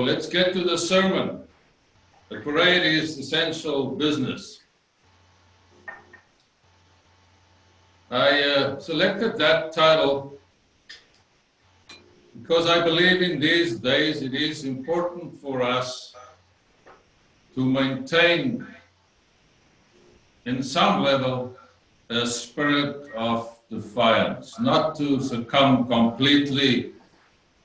Let's get to the sermon. The parade is essential business. I selected that title because I believe in these days it is important for us to maintain, in some level, a spirit of defiance, not to succumb completely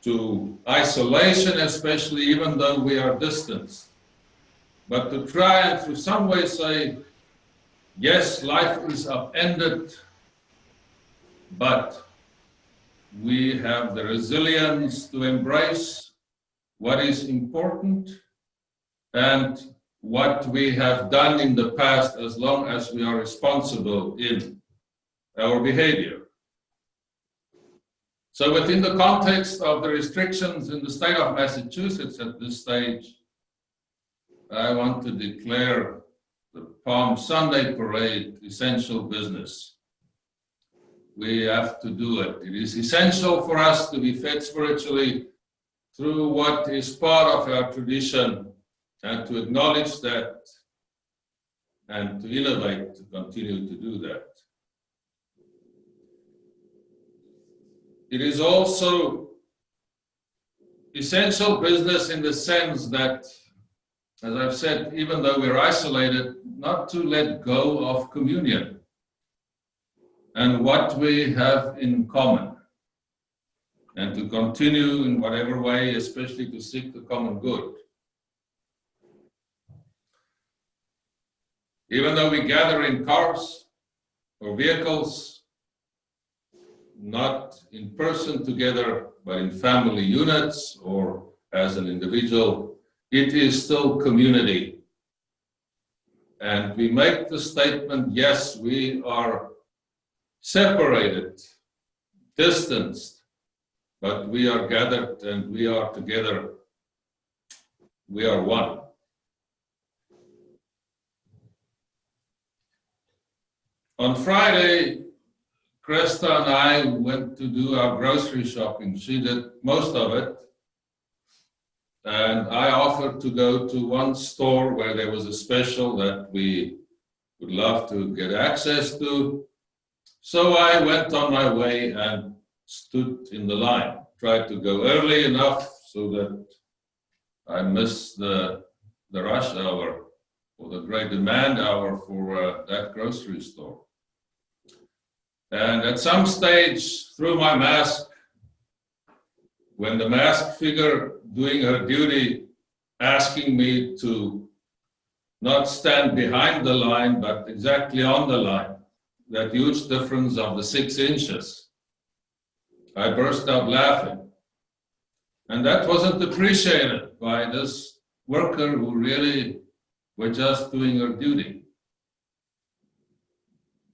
to isolation, especially even though we are distanced, but to try and through some way say, yes, life is upended, but we have the resilience to embrace what is important and what we have done in the past, as long as we are responsible in our behavior. So within the context of the restrictions in the state of Massachusetts at this stage, I want to declare the Palm Sunday parade essential business. We have to do it. It is essential for us to be fed spiritually through what is part of our tradition, and to acknowledge that and to innovate to continue to do that. It is also essential business in the sense that, as I've said, even though we're isolated, not to let go of communion and what we have in common, and to continue in whatever way, especially to seek the common good. Even though we gather in cars or vehicles, not in person together, but in family units or as an individual, it is still community. And we make the statement, yes, we are separated, distanced, but we are gathered and we are together. We are one. On Friday, Krista and I went to do our grocery shopping. She did most of it. And I offered to go to one store where there was a special that we would love to get access to. So I went on my way and stood in the line, tried to go early enough so that I missed the rush hour or the great demand hour for that grocery store. And at some stage through my mask, when the masked figure doing her duty, asking me to not stand behind the line, but exactly on the line, that huge difference of the 6 inches, I burst out laughing. And that wasn't appreciated by this worker who really were just doing her duty.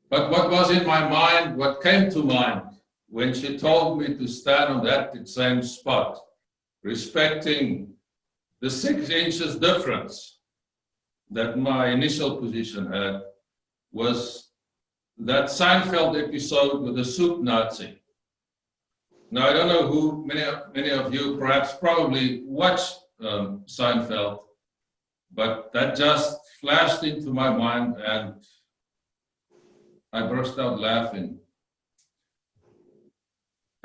But what was in my mind, what came to mind when she told me to stand on that same spot, respecting the 6 inches difference that my initial position had, was that Seinfeld episode with the soup Nazi. Now, I don't know who, many of you perhaps probably watched Seinfeld, but that just flashed into my mind and I burst out laughing.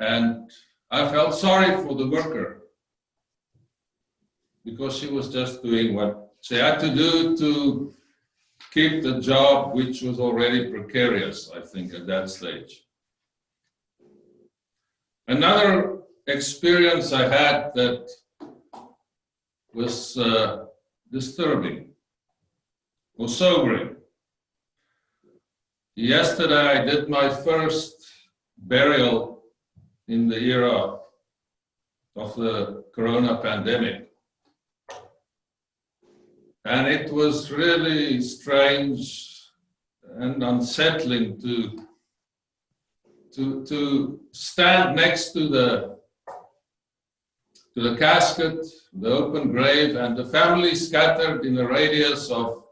And I felt sorry for the worker because she was just doing what she had to do to keep the job, which was already precarious, I think, at that stage. Another experience I had that was disturbing or sobering. Yesterday, I did my first burial in the era of the corona pandemic. And it was really strange and unsettling to stand next to the casket, the open grave, and the family scattered in a radius of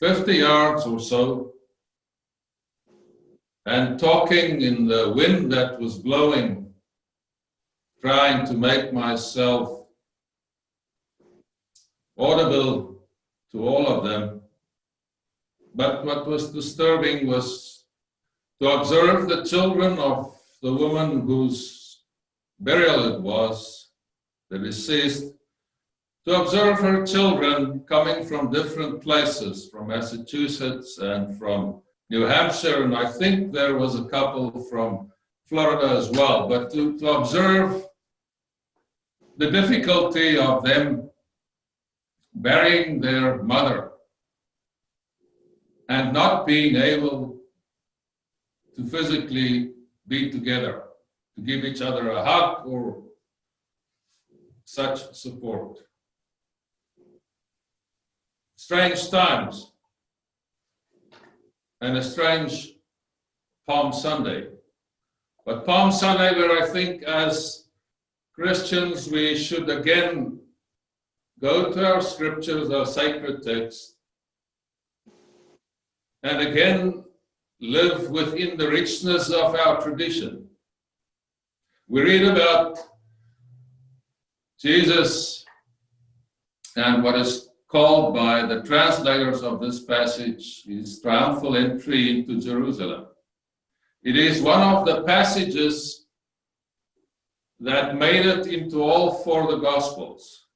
50 yards or so, and talking in the wind that was blowing, trying to make myself audible to all of them. But what was disturbing was to observe the children of the woman whose burial it was, the deceased, to observe her children coming from different places, from Massachusetts and from New Hampshire, and I think there was a couple from Florida as well, but to observe the difficulty of them burying their mother and not being able to physically be together, to give each other a hug or such support. Strange times and a strange Palm Sunday. But Palm Sunday, where I think as Christians we should again go to our scriptures, our sacred texts, and again live within the richness of our tradition. We read about Jesus and what is called by the translators of this passage his triumphal entry into Jerusalem. It is one of the passages that made it into all four of the Gospels.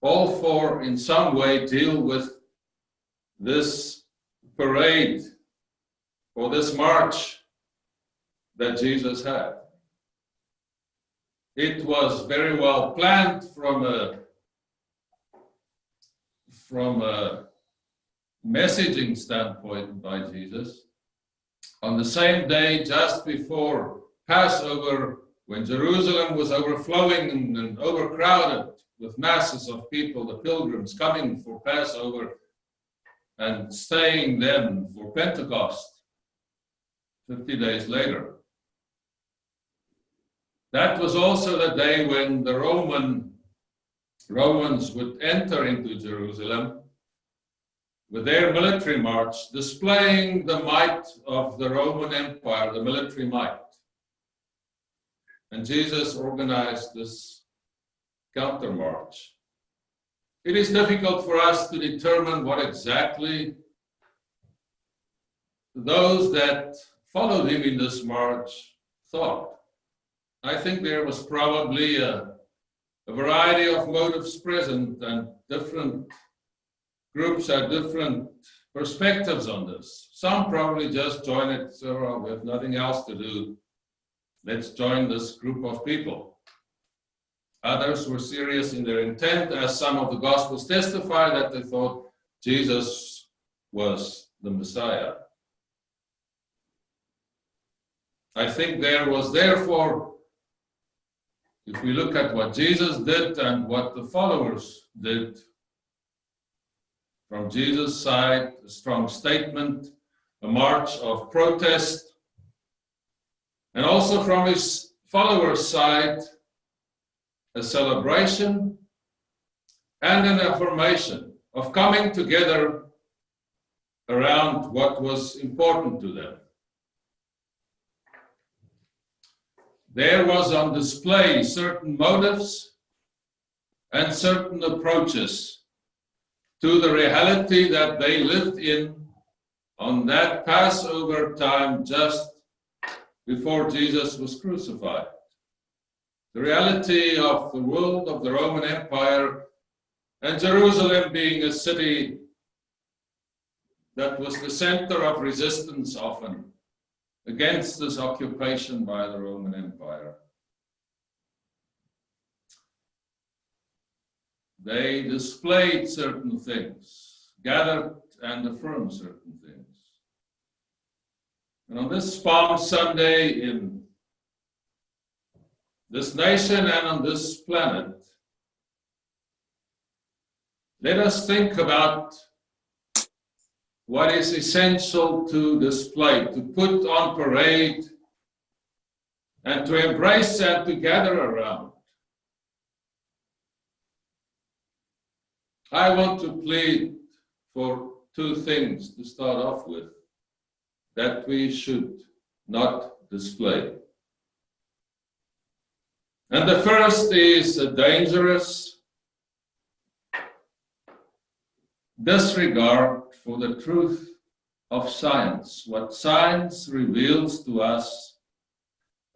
All four in some way deal with this parade or this march that Jesus had. It was very well planned from a messaging standpoint by Jesus. On the same day, just before Passover, when Jerusalem was overflowing and overcrowded with masses of people, the pilgrims coming for Passover and staying then for Pentecost, 50 days later. That was also the day when the Romans would enter into Jerusalem with their military march, displaying the might of the Roman Empire, the military might. And Jesus organized this countermarch. It is difficult for us to determine what exactly those that followed him in this march thought. I think there was probably a variety of motives present, and different groups had different perspectives on this. Some probably just joined it, so we have nothing else to do. Let's join this group of people. Others were serious in their intent, as some of the Gospels testify that they thought Jesus was the Messiah. I think there was therefore, if we look at what Jesus did and what the followers did, from Jesus' side, a strong statement, a march of protest, and also from his followers' side, a celebration and an affirmation of coming together around what was important to them. There was on display certain motives and certain approaches to the reality that they lived in on that Passover time just before Jesus was crucified. The reality of the world of the Roman Empire, and Jerusalem being a city that was the center of resistance often against this occupation by the Roman Empire. They displayed certain things, gathered and affirmed certain things. And on this Palm Sunday in this nation and on this planet, let us think about what is essential to display, to put on parade, and to embrace and to gather around. I want to plead for two things to start off with that we should not display. And the first is a dangerous disregard for the truth of science, what science reveals to us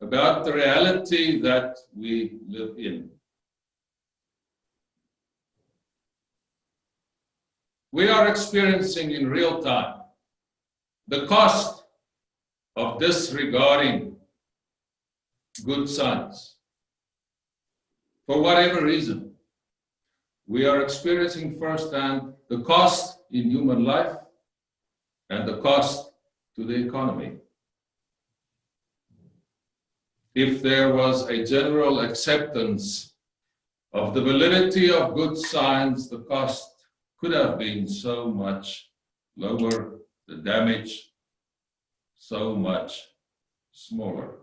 about the reality that we live in. We are experiencing in real time the cost of disregarding good science. For whatever reason, we are experiencing firsthand the cost in human life and the cost to the economy. If there was a general acceptance of the validity of good science, the cost could have been so much lower, the damage so much smaller.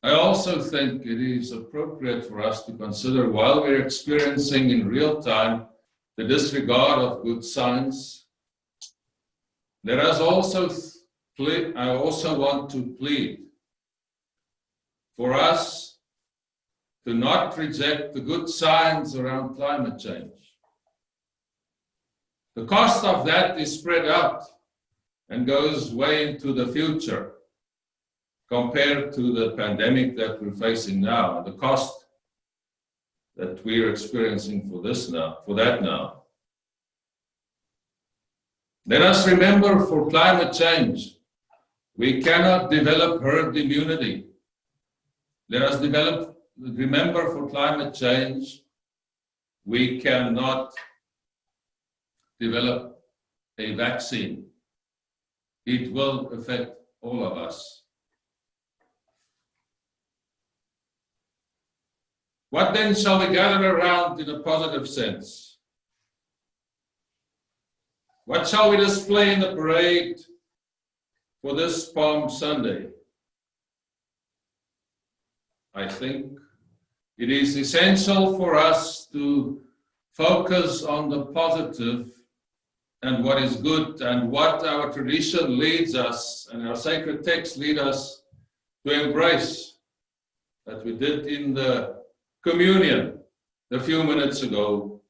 I also think it is appropriate for us to consider, while we're experiencing in real time the disregard of good science, let us also I also want to plead for us to not reject the good science around climate change. The cost of that is spread out and goes way into the future compared to the pandemic that we're facing now, and the cost that we're experiencing for that now. Let us remember, for climate change, we cannot develop herd immunity. Let us remember, for climate change, we cannot develop a vaccine. It will affect all of us. What then shall we gather around in a positive sense? What shall we display in the parade for this Palm Sunday? I think it is essential for us to focus on the positive and what is good, and what our tradition leads us and our sacred texts lead us to embrace, that we did in the communion a few minutes ago,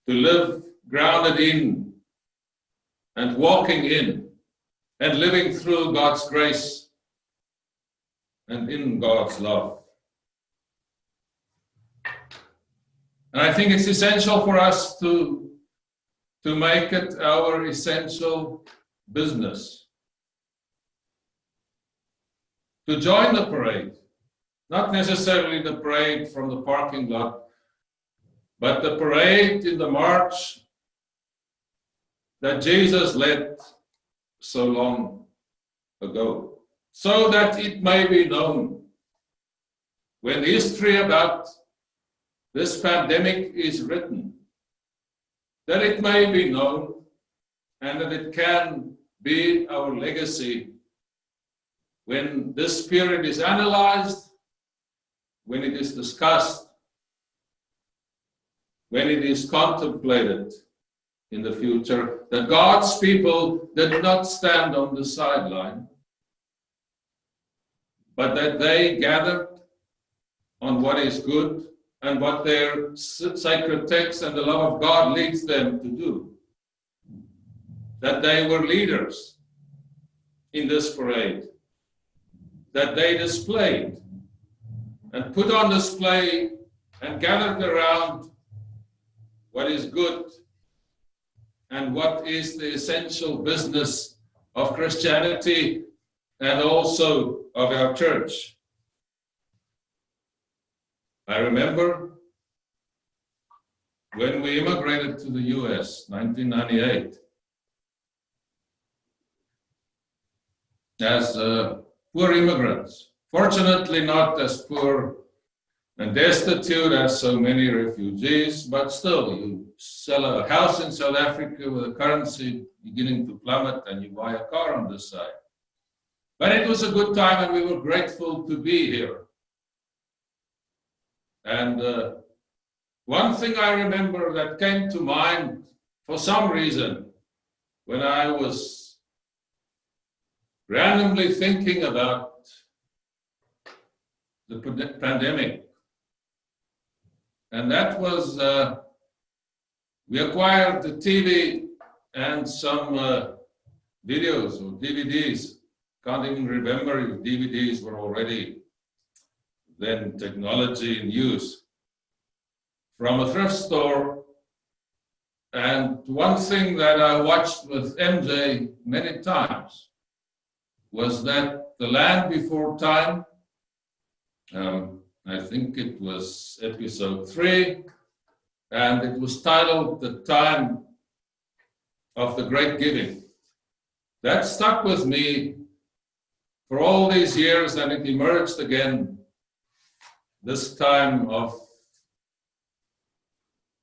to live grounded in and walking in and living through God's grace and in God's love. And I think it's essential for us to make it our essential business to join the parade. Not necessarily the parade from the parking lot, but the parade in the march that Jesus led so long ago, so that it may be known, when history about this pandemic is written, that it may be known and that it can be our legacy when this period is analyzed, when it is discussed, when it is contemplated in the future, that God's people did not stand on the sideline, but that they gathered on what is good and what their sacred text and the love of God leads them to do. That they were leaders in this parade, that they displayed and put on display and gathered around what is good and what is the essential business of Christianity and also of our church. I remember when we immigrated to the US, 1998, as poor immigrants, fortunately not as poor and destitute as so many refugees, but still, you sell a house in South Africa with a currency beginning to plummet and you buy a car on this side. But it was a good time and we were grateful to be here. And one thing I remember that came to mind for some reason when I was randomly thinking about the pandemic And that was, we acquired the TV and some videos or DVDs. Can't even remember if DVDs were already then technology in use, from a thrift store. And one thing that I watched with MJ many times was that The Land Before Time, I think it was episode 3, and it was titled The Time of the Great Giving. That stuck with me for all these years, and it emerged again this time of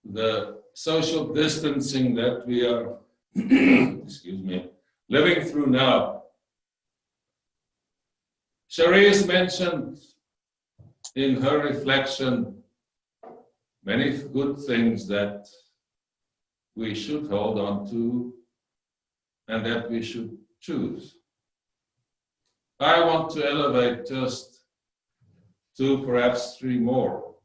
the social distancing that we are excuse me, living through now. Cherise mentioned in her reflection many good things that we should hold on to and that we should choose. I want to elevate just 2, perhaps 3 more.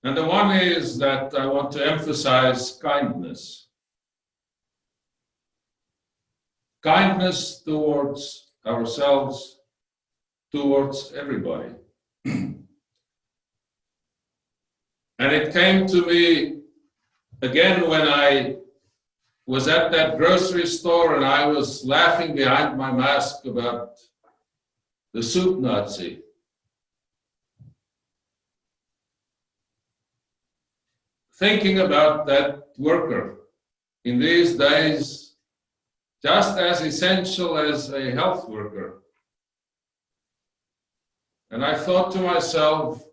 And the one is that I want to emphasize kindness. Kindness towards ourselves, towards everybody. And it came to me again when I was at that grocery store and I was laughing behind my mask about the soup Nazi. Thinking about that worker in these days, just as essential as a health worker. And I thought to myself,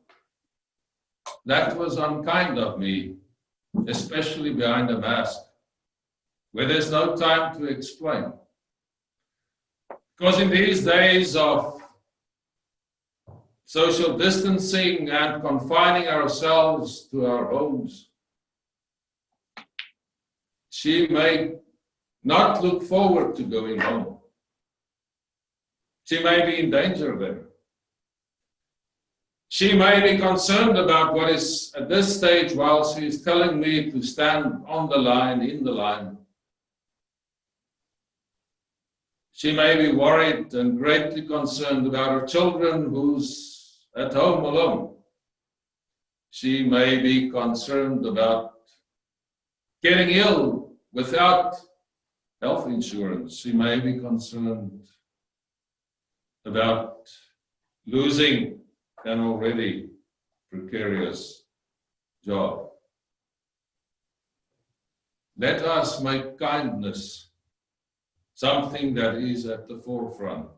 that was unkind of me, especially behind a mask, where there's no time to explain. Because in these days of social distancing and confining ourselves to our homes, she may not look forward to going home. She may be in danger there. She may be concerned about what is at this stage while she is telling me to stand on the line, in the line. She may be worried and greatly concerned about her children who's at home alone. She may be concerned about getting ill without health insurance. She may be concerned about losing an already precarious job. Let us make kindness something that is at the forefront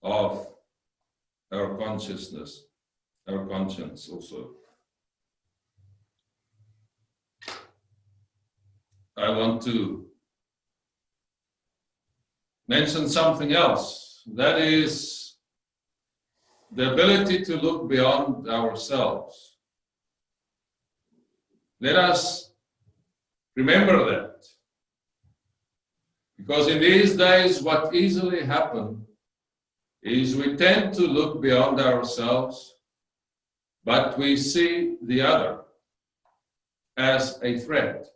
of our consciousness, our conscience also. I want to mention something else. That is the ability to look beyond ourselves. Let us remember that. Because in these days, what easily happens is we tend to look beyond ourselves, but we see the other as a threat.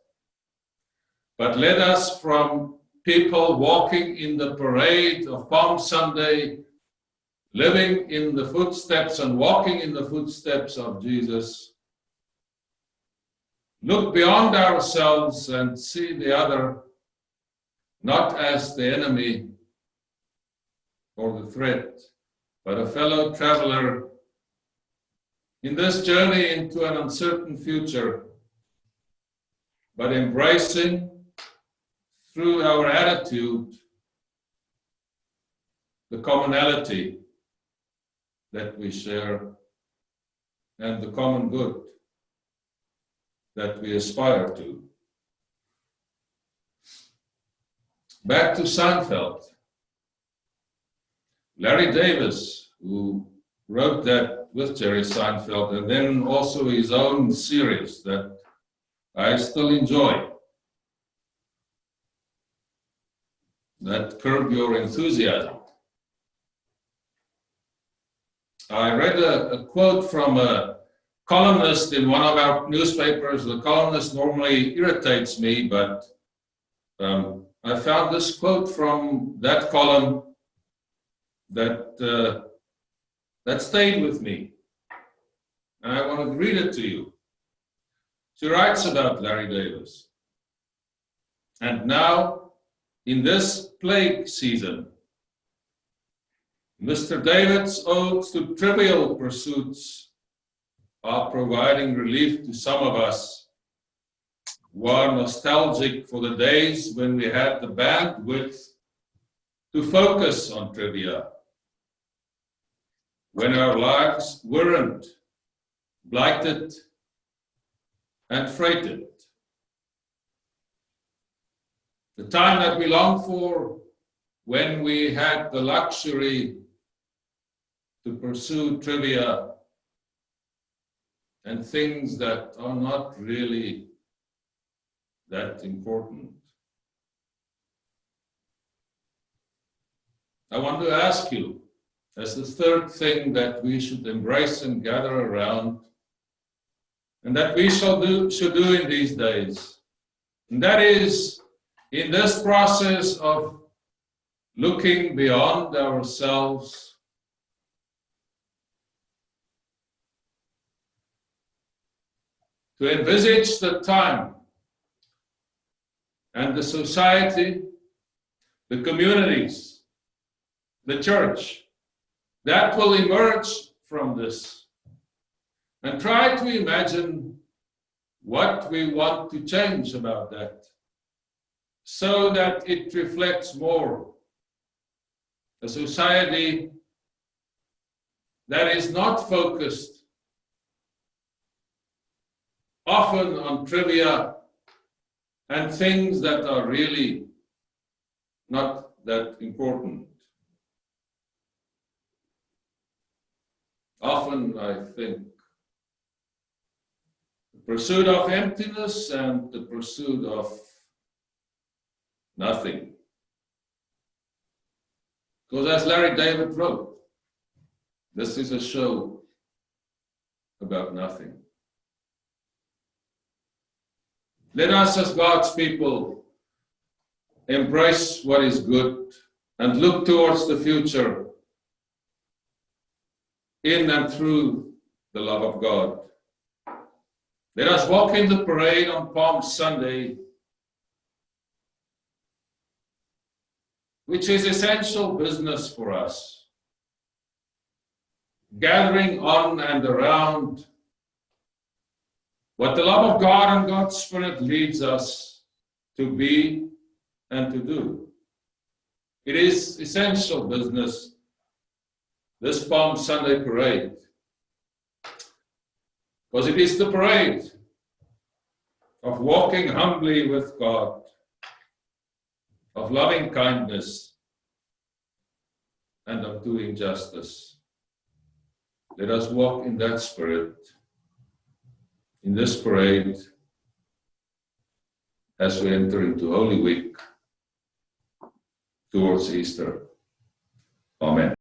But let us, from people walking in the parade of Palm Sunday, living in the footsteps and walking in the footsteps of Jesus, look beyond ourselves and see the other not as the enemy or the threat, but a fellow traveler in this journey into an uncertain future, but embracing through our attitude the commonality that we share and the common good that we aspire to. Back to Seinfeld. Larry Davis, who wrote that with Jerry Seinfeld, and then also his own series that I still enjoy, that Curb Your Enthusiasm. I read a quote from a columnist in one of our newspapers. The columnist normally irritates me, but I found this quote from that column that stayed with me, and I want to read it to you. She writes about Larry Davis. And now, in this plague season, Mr. David's odes to trivial pursuits are providing relief to some of us who are nostalgic for the days when we had the bandwidth to focus on trivia, when our lives weren't blighted and freighted. The time that we long for, when we had the luxury to pursue trivia and things that are not really that important. I want to ask you, as the third thing that we should embrace and gather around, and that we should do in these days, and that is, in this process of looking beyond ourselves, to envisage the time and the society, the communities, the church that will emerge from this, and try to imagine what we want to change about that, so that it reflects more a society that is not focused often on trivia and things that are really not that important. Often, I think, the pursuit of emptiness and the pursuit of nothing. Because as Larry David wrote, this is a show about nothing. Let us, as God's people, embrace what is good and look towards the future in and through the love of God. Let us walk in the parade on Palm Sunday, which is essential business for us, gathering on and around what the love of God and God's Spirit leads us to be and to do. It is essential business, this Palm Sunday parade, because it is the parade of walking humbly with God, of loving kindness, and of doing justice. Let us walk in that spirit, in this parade, as we enter into Holy Week towards Easter. Amen.